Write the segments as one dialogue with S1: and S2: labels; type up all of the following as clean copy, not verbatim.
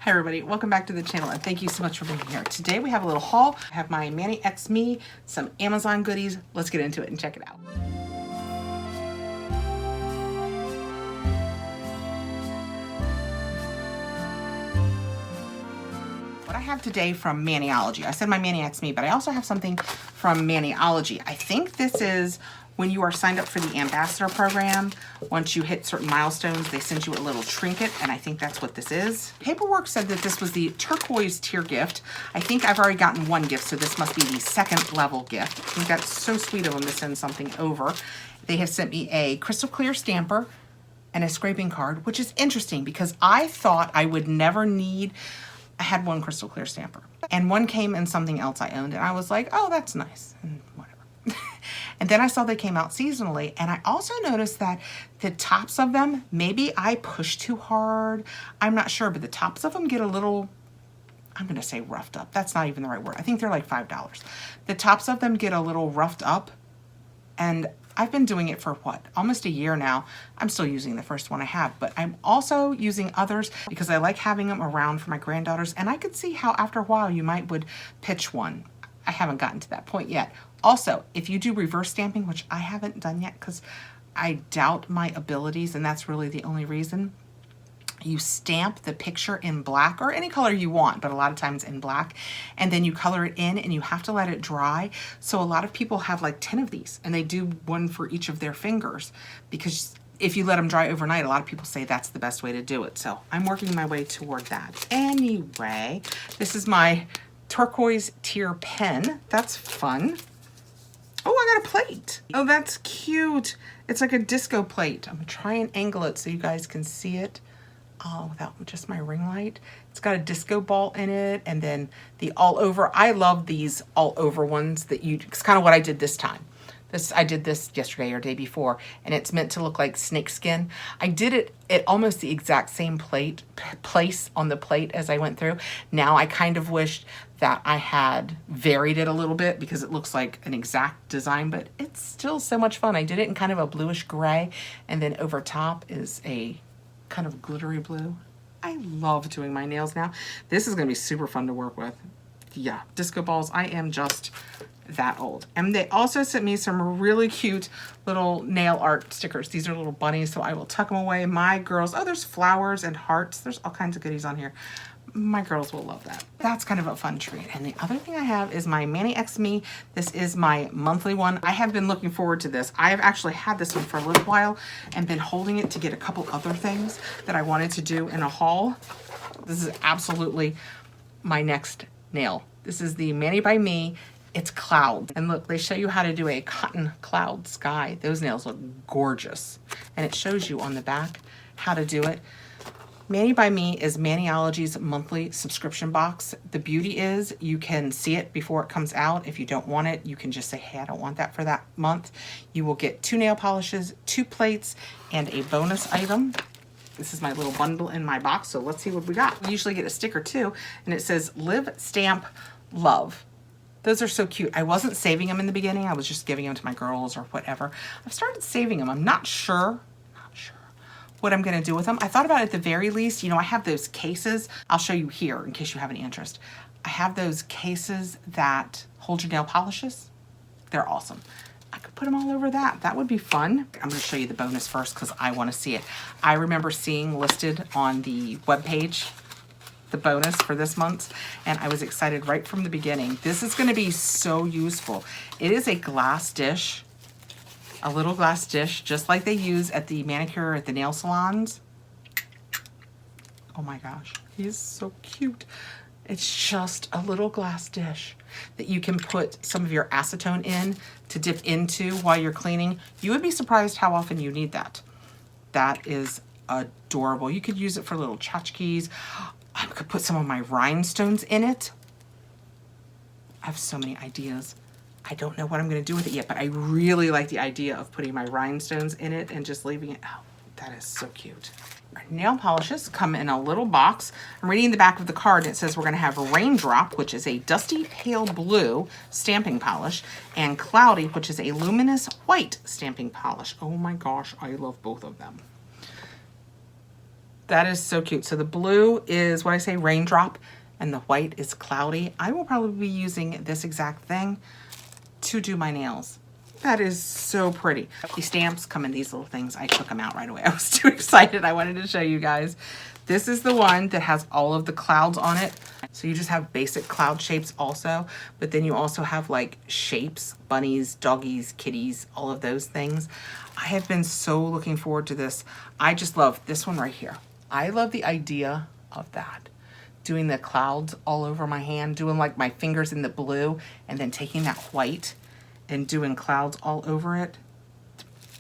S1: Hi everybody, welcome back to the channel and thank you so much for being here. Today we have a little haul. I have my Manny X Me, some Amazon goodies. Let's get into it and check it out. What I have today from Maniology, I said my Manny X Me, but I also have something from Maniology. I think this is when you are signed up for the ambassador program. Once you hit certain milestones, they send you a little trinket, and I think that's what this is. Paperwork said that this was the turquoise tier gift. I think I've already gotten one gift, so this must be the second level gift. I think that's so sweet of them to send something over. They have sent me a crystal clear stamper and a scraping card, which is interesting because I thought I would never need. I had one crystal clear stamper and one came in something else I owned, and I was like, oh, that's nice, and whatever. And then I saw they came out seasonally, and I also noticed that the tops of them, maybe I pushed too hard, I'm not sure, but the tops of them get a little, I'm gonna say roughed up. That's not even the right word. I think they're like $5. The tops of them get a little roughed up, and I've been doing it for what, almost a year now. I'm still using the first one I have, but I'm also using others because I like having them around for my granddaughters, and I could see how after a while you would pitch one. I haven't gotten to that point yet. Also, if you do reverse stamping, which I haven't done yet because I doubt my abilities, and that's really the only reason, you stamp the picture in black or any color you want, but a lot of times in black, and then you color it in and you have to let it dry. So a lot of people have like 10 of these and they do one for each of their fingers because if you let them dry overnight, a lot of people say that's the best way to do it. So I'm working my way toward that. Anyway, this is my turquoise tier pen. That's fun. Oh, I got a plate. Oh, that's cute. It's like a disco plate. I'm gonna try and angle it so you guys can see it. Oh, without just my ring light. It's got a disco ball in it, and then the all over. I love these all over ones that it's kind of what I did this time. I did this yesterday or day before, and it's meant to look like snake skin. I did it at almost the exact same place on the plate as I went through. Now I kind of wished that I had varied it a little bit because it looks like an exact design, but it's still so much fun. I did it in kind of a bluish gray, and then over top is a kind of glittery blue. I love doing my nails now. This is gonna be super fun to work with. Yeah, disco balls, I am just that old. And they also sent me some really cute little nail art stickers. These are little bunnies, so I will tuck them away. My girls, oh, there's flowers and hearts. There's all kinds of goodies on here. My girls will love that. That's kind of a fun treat. And the other thing I have is my Manny X Me. This is my monthly one. I have been looking forward to this. I have actually had this one for a little while and been holding it to get a couple other things that I wanted to do in a haul. This is absolutely my next nail. This is the Manny by Me. It's cloud. And look, they show you how to do a cotton cloud sky. Those nails look gorgeous. And it shows you on the back how to do it. Manny by Me is Maniology's monthly subscription box. The beauty is you can see it before it comes out. If you don't want it, you can just say, hey, I don't want that for that month. You will get 2 nail polishes, 2 plates, and a bonus item. This is my little bundle in my box, so let's see what we got. We usually get a sticker too, and it says Live, Stamp, Love. Those are so cute. I wasn't saving them in the beginning. I was just giving them to my girls or whatever. I've started saving them. I'm not sure what I'm gonna do with them. I thought about it at the very least, you know, I have those cases. I'll show you here in case you have any interest. I have those cases that hold your nail polishes. They're awesome. I could put them all over that. That would be fun. I'm gonna show you the bonus first because I wanna see it. I remember seeing listed on the webpage the bonus for this month, and I was excited right from the beginning. This is gonna be so useful. It is a glass dish. A little glass dish, just like they use at the manicure at the nail salons. Oh my gosh, he's so cute. It's just a little glass dish that you can put some of your acetone in to dip into while you're cleaning. You would be surprised how often you need that. That is adorable. You could use it for little tchotchkes. I could put some of my rhinestones in it. I have so many ideas. I don't know what I'm gonna do with it yet, but I really like the idea of putting my rhinestones in it and just leaving it out. That is so cute. Our nail polishes come in a little box. I'm reading the back of the card, and it says we're gonna have Raindrop, which is a dusty pale blue stamping polish, and Cloudy, which is a luminous white stamping polish. Oh my gosh, I love both of them. That is so cute. So the blue is what I say, raindrop, and the white is cloudy. I will probably be using this exact thing to do my nails. That is so pretty. These stamps come in these little things. I took them out right away. I was too excited. I wanted to show you guys. This is the one that has all of the clouds on it. So you just have basic cloud shapes also, but then you also have like shapes, bunnies, doggies, kitties, all of those things. I have been so looking forward to this. I just love this one right here. I love the idea of that. Doing the clouds all over my hand, doing like my fingers in the blue, and then taking that white and doing clouds all over it.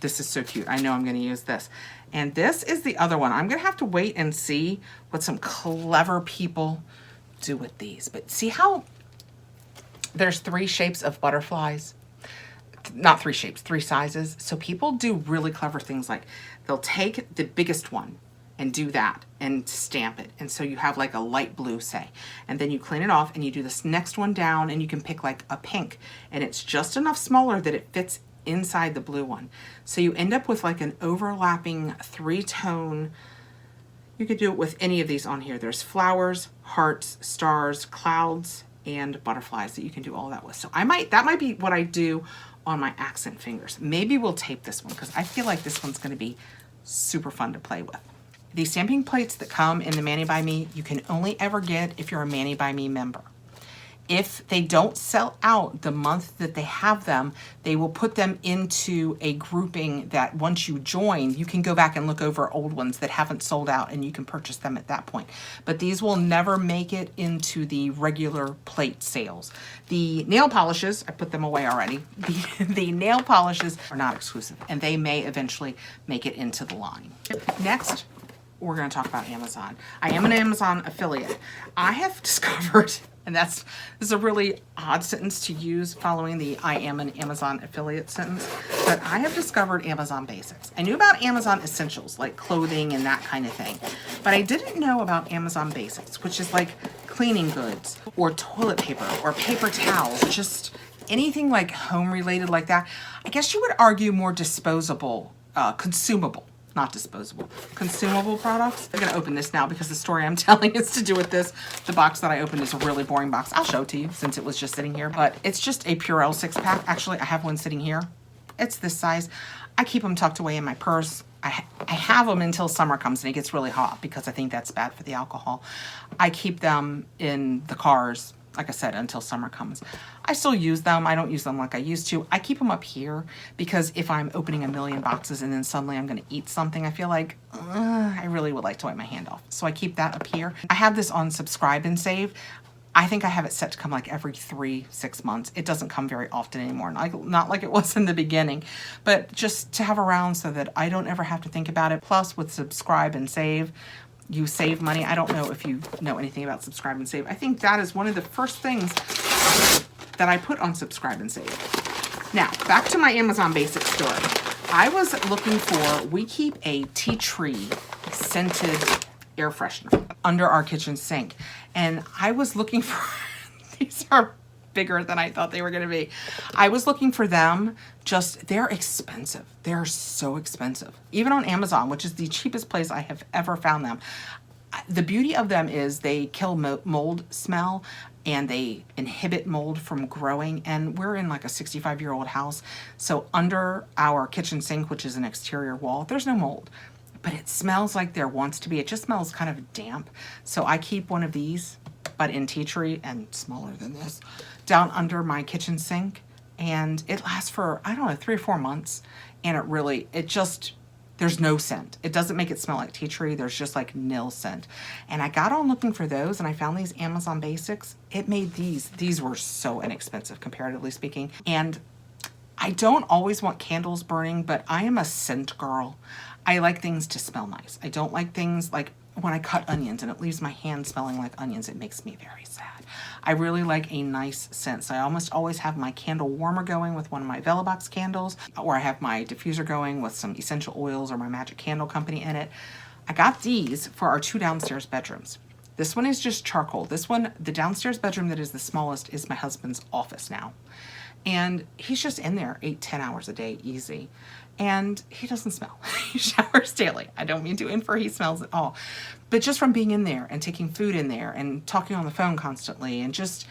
S1: This is so cute. I know I'm going to use this. And this is the other one. I'm going to have to wait and see what some clever people do with these. But see how there's 3 shapes of butterflies? Not 3 shapes, 3 sizes. So people do really clever things, like they'll take the biggest one and do that and stamp it. And so you have like a light blue, say, and then you clean it off and you do this next one down, and you can pick like a pink, and it's just enough smaller that it fits inside the blue one. So you end up with like an overlapping 3-tone. You could do it with any of these on here. There's flowers, hearts, stars, clouds, and butterflies that you can do all that with. So that might be what I do on my accent fingers. Maybe we'll tape this one because I feel like this one's gonna be super fun to play with. These stamping plates that come in the Manny by Me, you can only ever get if you're a Manny by Me member. If they don't sell out the month that they have them, they will put them into a grouping that once you join, you can go back and look over old ones that haven't sold out, and you can purchase them at that point. But these will never make it into the regular plate sales. The nail polishes, I put them away already. The nail polishes are not exclusive, and they may eventually make it into the line. Next, we're going to talk about Amazon. I am an Amazon affiliate. I have discovered, and this is a really odd sentence to use following the I am an Amazon affiliate sentence, but I have discovered Amazon Basics. I knew about Amazon Essentials, like clothing and that kind of thing, but I didn't know about Amazon Basics, which is like cleaning goods or toilet paper or paper towels, just anything like home related like that. I guess you would argue more disposable, consumable. Not disposable, consumable products. I'm gonna open this now because the story I'm telling is to do with this. The box that I opened is a really boring box. I'll show it to you since it was just sitting here, but it's just a Purell 6-pack. Actually, I have one sitting here. It's this size. I keep them tucked away in my purse. I have them until summer comes and it gets really hot because I think that's bad for the alcohol. I keep them in the cars, like I said, until summer comes. I still use them. I don't use them like I used to. I keep them up here because if I'm opening a million boxes and then suddenly I'm going to eat something, I feel like I really would like to wipe my hand off. So I keep that up here. I have this on subscribe and save. I think I have it set to come like every 3-6 months. It doesn't come very often anymore, not like it was in the beginning, but just to have around so that I don't ever have to think about it. Plus with subscribe and save, you save money. I don't know if you know anything about subscribe and save. I think that is one of the first things that I put on subscribe and save. Now, back to my Amazon Basics story. I was looking for, we keep a tea tree scented air freshener under our kitchen sink. And I was looking for, these are bigger than I thought they were gonna be. I was looking for them, they're expensive. They're so expensive. Even on Amazon, which is the cheapest place I have ever found them. The beauty of them is they kill mold smell and they inhibit mold from growing. And we're in like a 65-year-old house. So under our kitchen sink, which is an exterior wall, there's no mold. But it smells like there wants to be. It just smells kind of damp. So I keep one of these, but in tea tree and smaller than this, down under my kitchen sink. And it lasts for, I don't know, 3 or 4 months. And there's no scent. It doesn't make it smell like tea tree. There's just like nil scent. And I got on looking for those and I found these Amazon Basics. It made these. These were so inexpensive, comparatively speaking. And I don't always want candles burning, but I am a scent girl. I like things to smell nice. I don't like things like when I cut onions and it leaves my hand smelling like onions. It makes me very sad. I really like a nice scent. So I almost always have my candle warmer going with one of my Velobox candles, or I have my diffuser going with some essential oils or my Magic Candle Company in it. I got these for our 2 downstairs bedrooms. This one is just charcoal. This one, the downstairs bedroom that is the smallest, is my husband's office now. And he's just in there 8-10 hours a day, easy. And he doesn't smell. He showers daily. I don't mean to infer he smells at all. But just from being in there and taking food in there and talking on the phone constantly and just,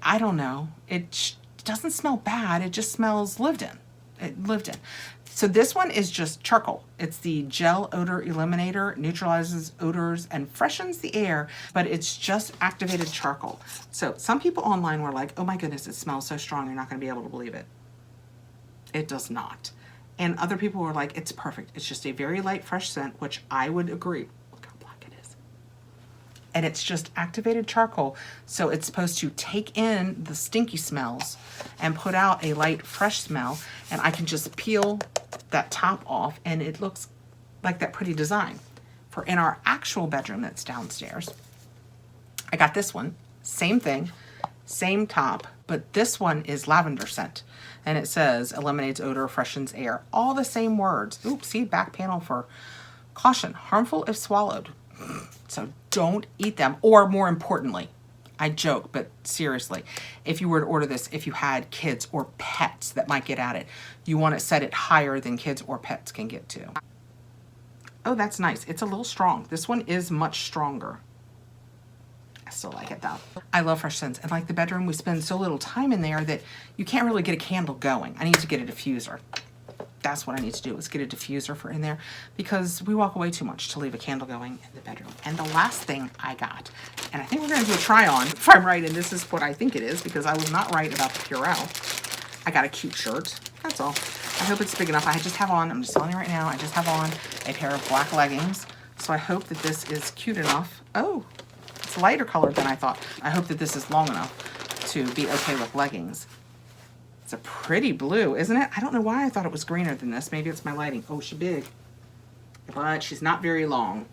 S1: I don't know, it doesn't smell bad. It just smells lived in. It lived in. So this one is just charcoal. It's the Gel Odor Eliminator, neutralizes odors and freshens the air, but it's just activated charcoal. So some people online were like, oh my goodness, it smells so strong, you're not gonna be able to believe it. It does not. And other people were like, it's perfect. It's just a very light, fresh scent, which I would agree. Look how black it is. And it's just activated charcoal. So it's supposed to take in the stinky smells and put out a light, fresh smell. And I can just peel that top off and it looks like that pretty design. For in our actual bedroom that's downstairs, I got this one, same thing, same top, but this one is lavender scent. And it says eliminates odor, freshens air, all the same words. Oops, see, back panel for caution, harmful if swallowed. So don't eat them. Or more importantly, I joke, but seriously, if you were to order this, if you had kids or pets that might get at it, you want to set it higher than kids or pets can get to. Oh, that's nice. It's a little strong. This one is much stronger. I still like it though. I love fresh scents. And like the bedroom, we spend so little time in there that you can't really get a candle going. I need to get a diffuser. That's what I need to do, is get a diffuser for in there, because we walk away too much to leave a candle going in the bedroom. And the last thing I got, and I think we're gonna do a try on, if I'm right, and this is what I think it is, because I was not right about the Purell. I got a cute shirt, that's all. I hope it's big enough. I just have on, I'm just telling you right now, I just have on a pair of black leggings. So I hope that this is cute enough. Oh, it's lighter colored than I thought. I hope that this is long enough to be okay with leggings. It's a pretty blue, isn't it? I don't know why I thought it was greener than this. Maybe it's my lighting. Oh, she's big, but she's not very long.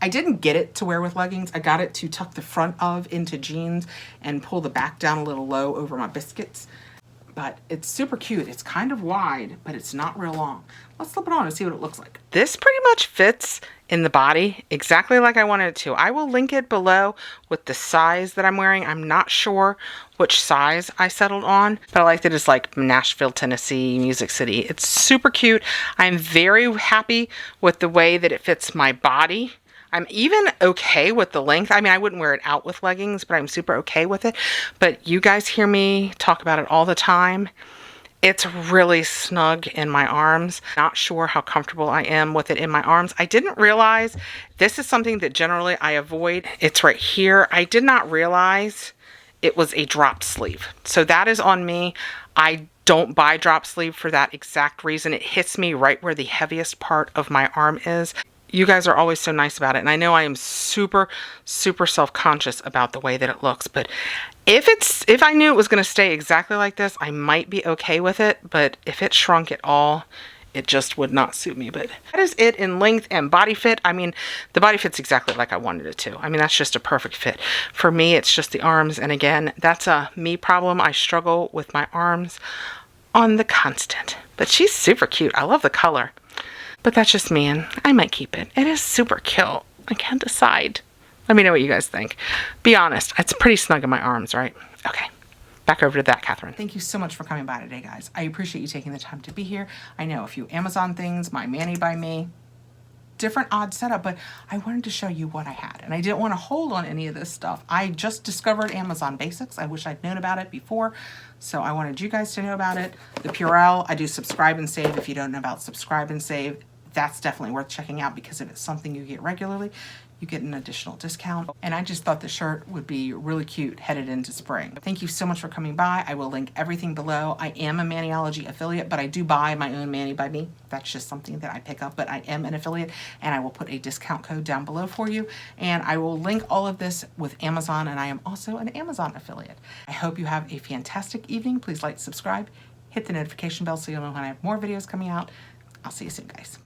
S1: I didn't get it to wear with leggings. I got it to tuck the front of into jeans and pull the back down a little low over my biscuits. But it's super cute. It's kind of wide, but it's not real long. Let's slip it on and see what it looks like. This pretty much fits in the body exactly like I wanted it to. I will link it below with the size that I'm wearing. I'm not sure which size I settled on, but I like that it's like Nashville, Tennessee, Music City. It's super cute. I'm very happy with the way that it fits my body. I'm even okay with the length. I mean, I wouldn't wear it out with leggings, but I'm super okay with it. But you guys hear me talk about it all the time. It's really snug in my arms. Not sure how comfortable I am with it in my arms. I didn't realize this is something that generally I avoid. It's right here. I did not realize it was a drop sleeve. So that is on me. I don't buy drop sleeve for that exact reason. It hits me right where the heaviest part of my arm is. You guys are always so nice about it. And I know I am super, super self-conscious about the way that it looks. But if I knew it was going to stay exactly like this, I might be okay with it. But if it shrunk at all, it just would not suit me. But that is it in length and body fit. I mean, the body fits exactly like I wanted it to. I mean, that's just a perfect fit. For me, it's just the arms. And again, that's a me problem. I struggle with my arms on the constant. But she's super cute. I love the color. But that's just me, and I might keep it. It is super cute. I can't decide. Let me know what you guys think. Be honest, it's pretty snug in my arms, right? Okay, back over to that, Catherine. Thank you so much for coming by today, guys. I appreciate you taking the time to be here. I know a few Amazon things, my Manny by me, different odd setup, but I wanted to show you what I had, and I didn't want to hold on any of this stuff. I just discovered Amazon Basics. I wish I'd known about it before, so I wanted you guys to know about it. The Purell, I do subscribe and save. If you don't know about subscribe and save, that's definitely worth checking out, because if it's something you get regularly, you get an additional discount. And I just thought the shirt would be really cute headed into spring. Thank you so much for coming by. I will link everything below. I am a Maniology affiliate, but I do buy my own Manny by me. That's just something that I pick up, but I am an affiliate, and I will put a discount code down below for you. And I will link all of this with Amazon, and I am also an Amazon affiliate. I hope you have a fantastic evening. Please like, subscribe, hit the notification bell so you'll know when I have more videos coming out. I'll see you soon, guys.